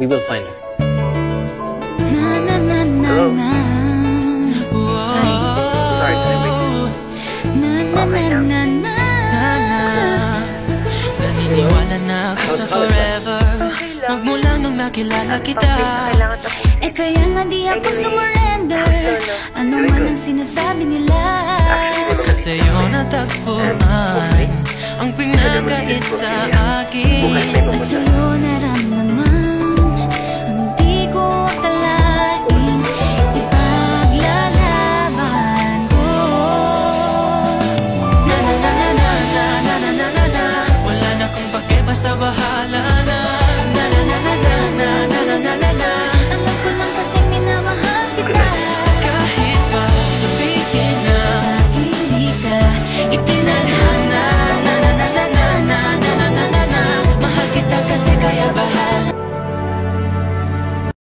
We will find her. Na na na na na. Sorry, can I wait? Na na na na na. Naniniwala na ako sa forever magmula nung nakilala kita. Eh kaya nga di ako sumurrender. Ano man ang sinasabi nila. At sa'yo natagpuan ang pinagkait sa akin. At sa'yo naramdaman